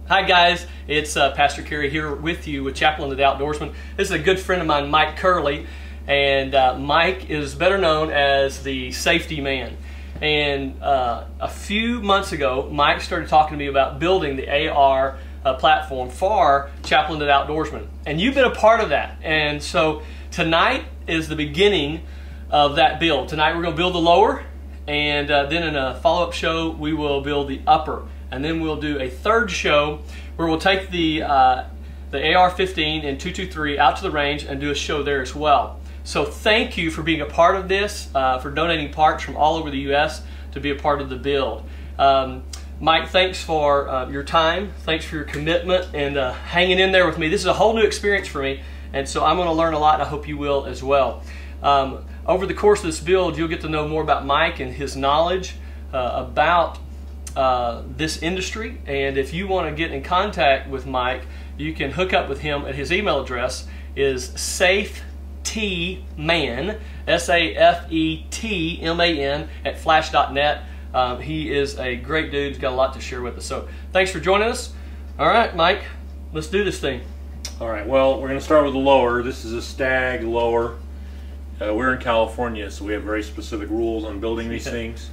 Hi guys, it's Pastor Kerry here with you with Chaplain to the Outdoorsman. This is a good friend of mine, Mike Curley, and Mike is better known as the safety man. And a few months ago, Mike started talking to me about building the AR platform for Chaplain to the Outdoorsman. And you've been a part of that. And so tonight is the beginning of that build. Tonight we're going to build the lower, and then in a follow-up show we will build the upper. And then we'll do a third show where we'll take the AR-15 and 223 out to the range and do a show there as well. So thank you for being a part of this, for donating parts from all over the U.S. to be a part of the build. Mike, thanks for your time. Thanks for your commitment and hanging in there with me. This is a whole new experience for me, and so I'm going to learn a lot, and I hope you will as well. Over the course of this build, you'll get to know more about Mike and his knowledge about this industry. And if you want to get in contact with Mike, you can hook up with him at his email address is safetman, S-A-F-E-T-M-A-N at flash.net. He is a great dude. He's got a lot to share with us. So thanks for joining us. All right, Mike, let's do this thing. All right, well, we're going to start with the lower. This is a Stag lower. We're in California, so we have very specific rules on building these things.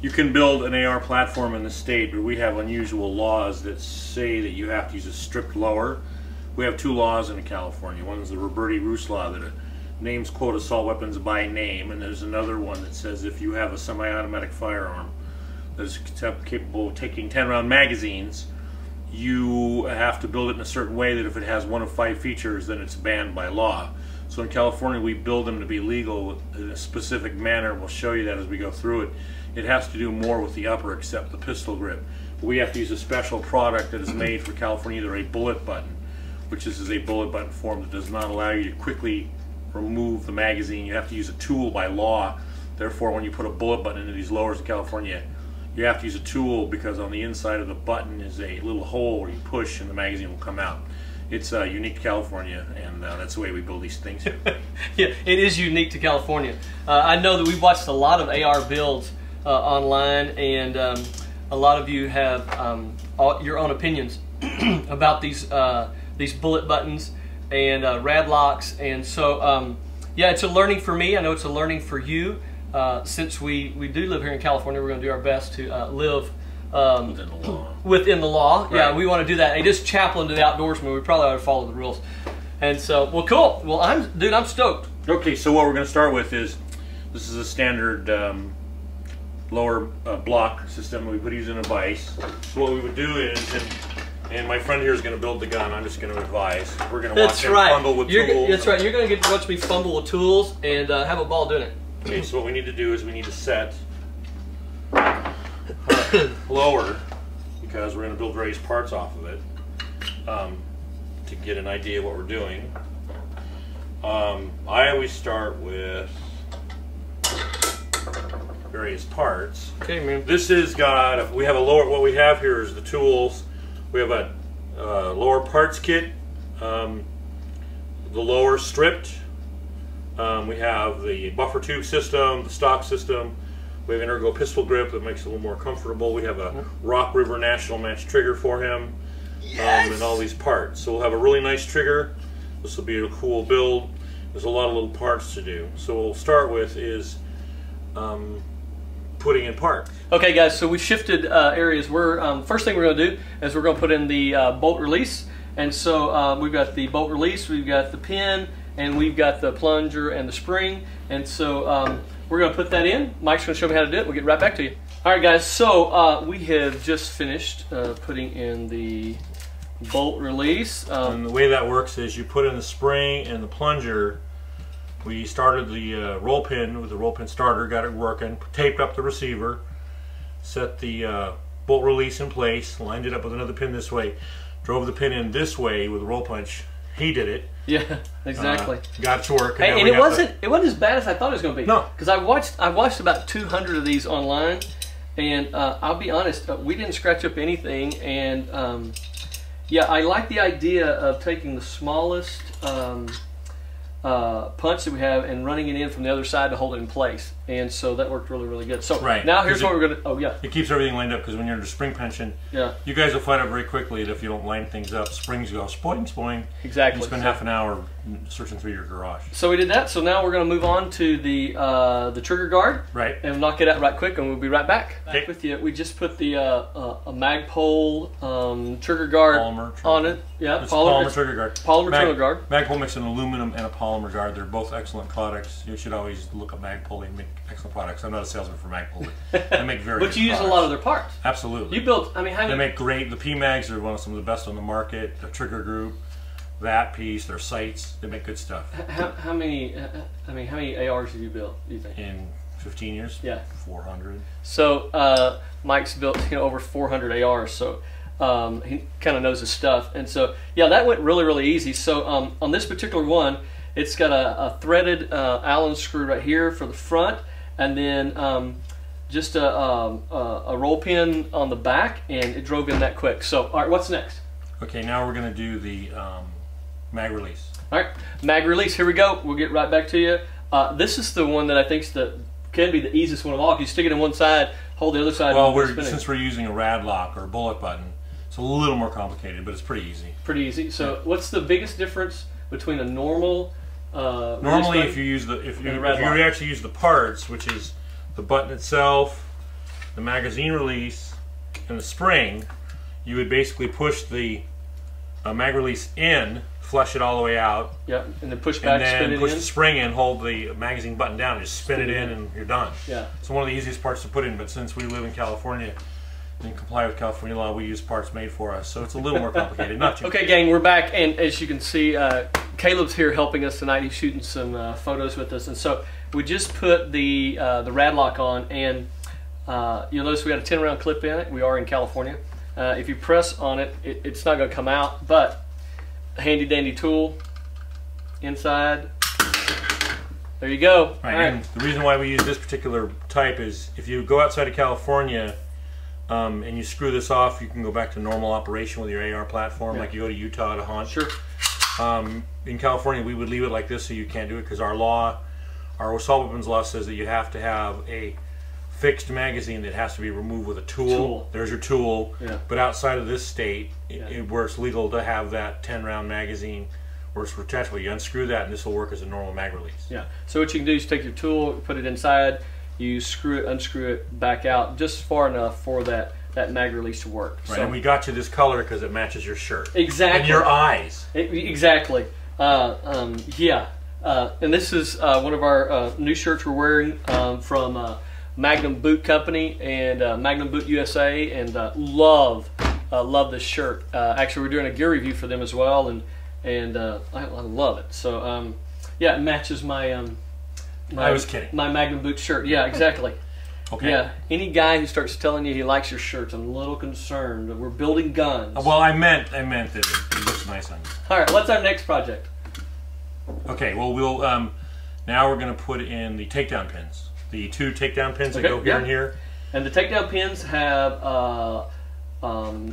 You can build an AR platform in the state, but we have unusual laws that say that you have to use a stripped lower. We have two laws in California. One is the Roberti Roos law that names, quote, assault weapons by name, and there's another one that says if you have a semi-automatic firearm that is capable of taking 10-round magazines, you have to build it in a certain way that if it has one of 5 features, then it's banned by law. So in California, we build them to be legal in a specific manner. We'll show you that as we go through it. It has to do more with the upper, except the pistol grip. We have to use a special product that is made for California, either a bullet button, which is a bullet button form that does not allow you to quickly remove the magazine. You have to use a tool by law. Therefore, when you put a bullet button into these lowers in California, you have to use a tool because on the inside of the button is a little hole where you push and the magazine will come out. It's unique to California, and that's the way we build these things. Yeah, it is unique to California. I know that we've watched a lot of AR builds online, and a lot of you have your own opinions about these bullet buttons and rad locks, and so yeah, it's a learning for me. I know it's a learning for you. Since we do live here in California, we're going to do our best to live within the law. Right. Yeah, we want to do that. It is Chaplain to the Outdoorsman. We probably ought to follow the rules. And so, well, cool. Well, I'm stoked. Okay, so what we're going to start with is, this is a standard lower block system. We put these in a vise. So what we would do is, and my friend here is going to build the gun. I'm just going to advise. We're going to watch him fumble with tools. That's right. You're going to get to watch me fumble with tools and have a ball doing it. Okay, so what we need to do is we need to set lower, because we're going to build various parts off of it to get an idea of what we're doing. I always start with various parts. Okay, man. This has got, we have a lower, what we have here is the tools. We have a lower parts kit, the lower stripped. We have the buffer tube system, the stock system. We have an ergo pistol grip that makes it a little more comfortable. We have a Rock River National Match trigger for him. Yes! And all these parts. So we'll have a really nice trigger. This will be a cool build. There's a lot of little parts to do. So what we'll start with is putting in parts. Okay guys, so we shifted areas. We're first thing we're going to do is we're going to put in the bolt release. And so we've got the bolt release, we've got the pin, and we've got the plunger and the spring. And so we're going to put that in. Mike's going to show me how to do it. We'll get right back to you. All right, guys. So we have just finished putting in the bolt release. And the way that works is you put in the spring and the plunger. We started the roll pin with the roll pin starter, got it working, taped up the receiver, set the bolt release in place, lined it up with another pin this way, drove the pin in this way with a roll punch. He did it. Yeah, exactly. Got it to work. And it wasn't as bad as I thought it was going to be. No, because I watched about 200 of these online, and I'll be honest, we didn't scratch up anything. And yeah, I like the idea of taking the smallest punch that we have and running it in from the other side to hold it in place. and so that worked really, really good. So Right. now here's 'Cause what we're gonna. Oh yeah. It keeps everything lined up, because when you're under spring tension, Yeah. you guys will find out very quickly that if you don't line things up, springs go spoing, spoing. Exactly. You spend half an hour searching through your garage. So we did that. So now we're going to move on to the trigger guard, Right. and knock it out right quick, and we'll be right back. Okay. Back with you. We just put the a Magpul trigger guard Polymer trigger on it. Yeah, It's polymer trigger guard. Polymer trigger guard. Magpul makes an aluminum and a polymer guard. They're both excellent products. You should always look at Magpul. They make excellent products. I'm not a salesman for Magpul, but they make very But good you use a products. lot of their parts. Absolutely. You built. I mean, how They many? make great. The PMags are one of some of the best on the market. The trigger group, that piece, their sights. They make good stuff. How many? I mean, how many ARs have you built? Do you think? In 15 years, Yeah. 400. So Mike's built over 400 ARs, so he kind of knows his stuff. And so yeah, that went really, really easy. So on this particular one, it's got a threaded Allen screw right here for the front, and then just a roll pin on the back, and it drove in that quick. So all right, what's next? Okay, now we're going to do the mag release. All right, mag release. Here we go. We'll get right back to you. This is the one that I think can be the easiest one of all. If you stick it in one side, hold the other side. Well, and spin it. since we're using a rad lock or a bullet button, it's a little more complicated, but it's pretty easy. Pretty easy. So, what's the biggest difference between a normal? Normally, if you actually use the parts, which is the button itself, the magazine release, and the spring, you would basically push the mag release in, flush it all the way out, yeah, and then push back, and spin then it push in. the spring in, hold the magazine button down, and just spin it in, and you're done. Yeah. It's one of the easiest parts to put in, but since we live in California and comply with California law, we use parts made for us, so it's a little more complicated. Not too. Okay, gang, we're back, and as you can see, Caleb's here helping us tonight. He's shooting some photos with us, and so we just put the rad lock on, and you'll notice we got a 10-round clip in it. We are in California. If you press on it, it's not going to come out, but a handy dandy tool inside. There you go. Right, All right. and the reason why we use this particular type is if you go outside of California and you screw this off, you can go back to normal operation with your AR platform, Yeah. like you go to Utah to hunt. Sure. In California, we would leave it like this, so you can't do it, because our law, our assault weapons law, says that you have to have a fixed magazine that has to be removed with a tool. There's your tool. Yeah. But outside of this state, Yeah. where it's legal to have that 10-round magazine, where it's detachable, you unscrew that, and this will work as a normal mag release. Yeah. So what you can do is take your tool, put it inside, you screw it, unscrew it back out just far enough for that mag release to work. Right, So, and we got you this color because it matches your shirt. exactly. And your eyes. Exactly. Yeah. And this is one of our new shirts we're wearing from Magnum Boot Company and Magnum Boot USA, and love this shirt. Actually, we're doing a gear review for them as well, and I love it. So yeah, it matches my I was kidding. my Magnum Boot shirt. Yeah, exactly. Okay. Yeah. Any guy who starts telling you he likes your shirts, I'm a little concerned. We're building guns. Well, I meant that it looks nice on you. All right. What's our next project? Okay. Well, we'll now we're going to put in the takedown pins. The 2 takedown pins that Okay, go here yeah. and here. And the takedown pins have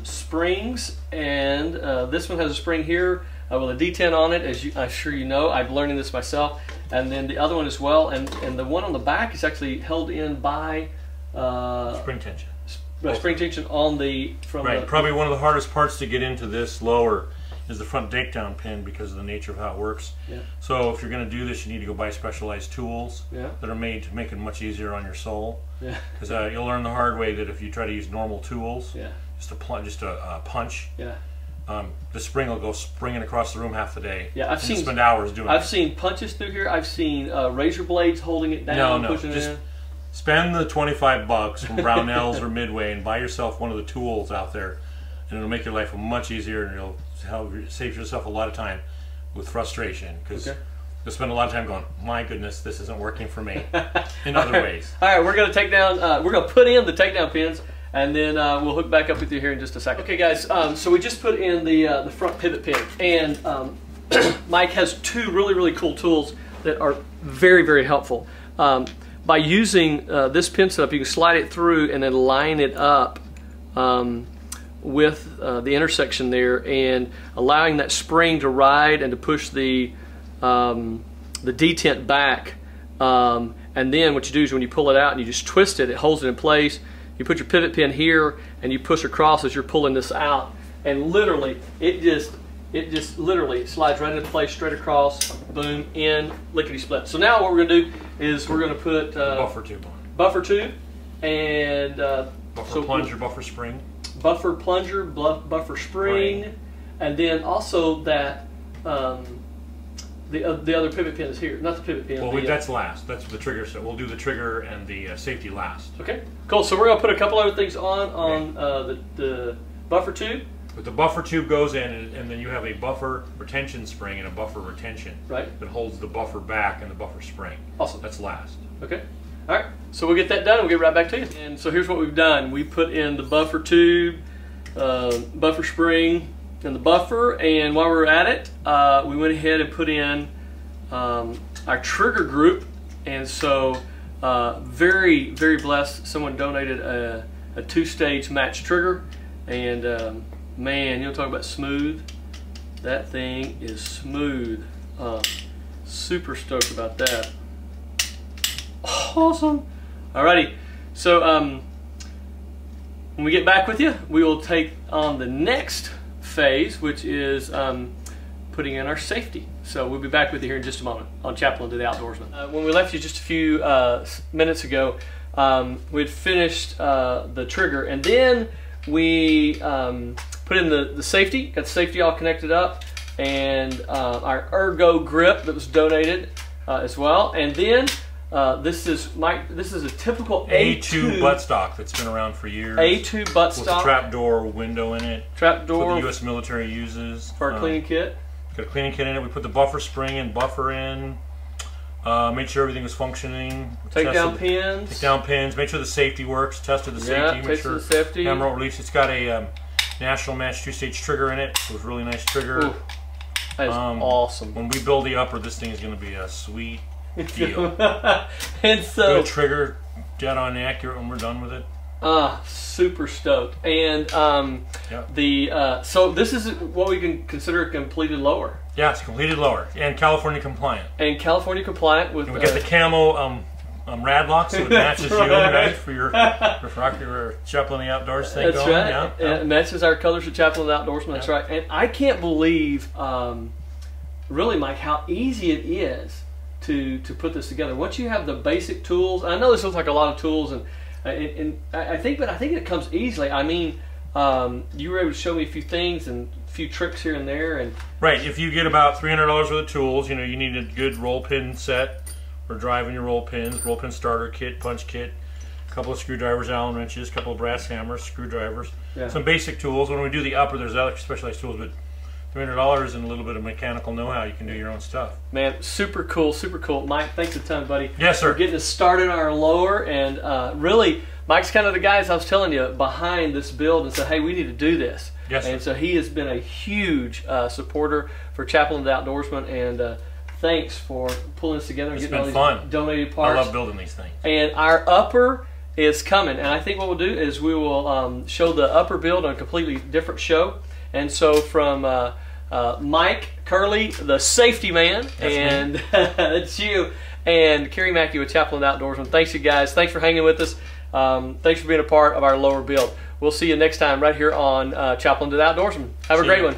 springs, and this one has a spring here with a D10 on it, as I'm sure you know. I'm learning this myself. And then the other one as well, and the one on the back is actually held in by Spring tension. spring tension on the Right. Probably one of the hardest parts to get into this lower is the front takedown pin because of the nature of how it works. Yeah. So if you're going to do this, you need to go buy specialized tools Yeah. that are made to make it much easier on your sole. Yeah. Because you'll learn the hard way that if you try to use normal tools, Yeah. just a punch, Yeah. the spring will go springing across the room half the day. Yeah, I've and you seen- spend hours doing I've it. seen punches through here. I've seen razor blades holding it down, No, pushing just it in. spend the $25 from Brownells or Midway and buy yourself one of the tools out there, and it'll make your life much easier, and it'll save yourself a lot of time with frustration, because Okay. you'll spend a lot of time going, my goodness, this isn't working for me in other ways. All right, we're going to take down. We're going to put in the takedown pins, and then we'll hook back up with you here in just a second. Okay, guys. So we just put in the front pivot pin, and Mike has 2 really, really cool tools that are very, very helpful. By using this pin setup, you can slide it through and then line it up with the intersection there, and allowing that spring to ride and to push the detent back, and and then what you do is when you pull it out and you just twist it, it holds it in place. You put your pivot pin here and you push across as you're pulling this out, and literally it just literally slides right into place, straight across, boom, in, lickety split. So now what we're going to do is we're going to put buffer tube on. Buffer tube and buffer plunger, buffer spring. Buffer plunger, buffer spring, and then also that the other pivot pin is here. Not the pivot pin. Well, that's last. That's the trigger. So we'll do the trigger and the safety last. Okay, cool. So we're going to put a couple other things on the buffer tube. But the buffer tube goes in, and then you have a buffer retention spring and a buffer retention that holds the buffer back and the buffer spring. Awesome. That's last. Okay. All right. So we'll get that done and we'll get right back to you. And so here's what we've done. We put in the buffer tube, buffer spring, and the buffer. And while we were at it, we went ahead and put in our trigger group. And so very, very blessed. Someone donated a 2-stage match trigger. And man, you want to talk about smooth? That thing is smooth. Super stoked about that. Awesome. Alrighty. So when we get back with you, we will take on the next phase, which is putting in our safety. So we'll be back with you here in just a moment on Chaplain to the Outdoorsman. When we left you just a few minutes ago, we'd finished the trigger, and then we put in the safety, got the safety all connected up, and our Ergo grip that was donated as well. And then this is a typical A2 buttstock that's been around for years. A2 buttstock with a trapdoor window in it. Trapdoor. What the U.S. military uses for our cleaning kit. Got a cleaning kit in it. We put the buffer spring and buffer in. Made sure everything was functioning. Take down pins. Take down pins. Made sure the safety works. Tested the safety. Made sure the safety. Hammer roll release. It's got a National Match 2-stage trigger in it. So it's a really nice trigger. Ooh, that is awesome. When we build the upper, this thing is going to be a sweet deal. And so good trigger, dead on accurate when we're done with it. Super stoked. And so this is what we can consider a completed lower. Yeah, it's completed lower and California compliant. And California compliant with. And we got the camo rad lock, so it matches you, right, for your Chaplain the Outdoors thing. That's going. right. Yeah. It matches our colors of Chaplain the Outdoorsman. That's right. And I can't believe, really, Mike, how easy it is to put this together. Once you have the basic tools, I know this looks like a lot of tools, and I think it comes easily. I mean, you were able to show me a few things and a few tricks here and there, and right. If you get about $300 worth of tools, you need a good roll pin set for driving your roll pin starter kit, punch kit, a couple of screwdrivers, Allen wrenches, a couple of brass hammers, screwdrivers, some basic tools. When we do the upper, there's other specialized tools, but $300 and a little bit of mechanical know-how, you can do your own stuff. Man, super cool, super cool. Mike, thanks a ton, buddy. Yes, sir. For getting us started on our lower, and really, Mike's kind of the guy, as I was telling you, behind this build and said, hey, we need to do this. Yes, and sir. so he has been a huge supporter for Chaplain the Outdoorsman, and thanks for pulling this together and getting all these fun. Donated parts. I love building these things. And our upper is coming, and I think what we'll do is we will show the upper build on a completely different show. And so from Mike Curley, the safety man, and that's you, and Kerry Mackey with Chaplain the Outdoorsman. Thanks, you guys. Thanks for hanging with us. Thanks for being a part of our lower build. We'll see you next time right here on Chaplain to the Outdoorsman. Have a great one.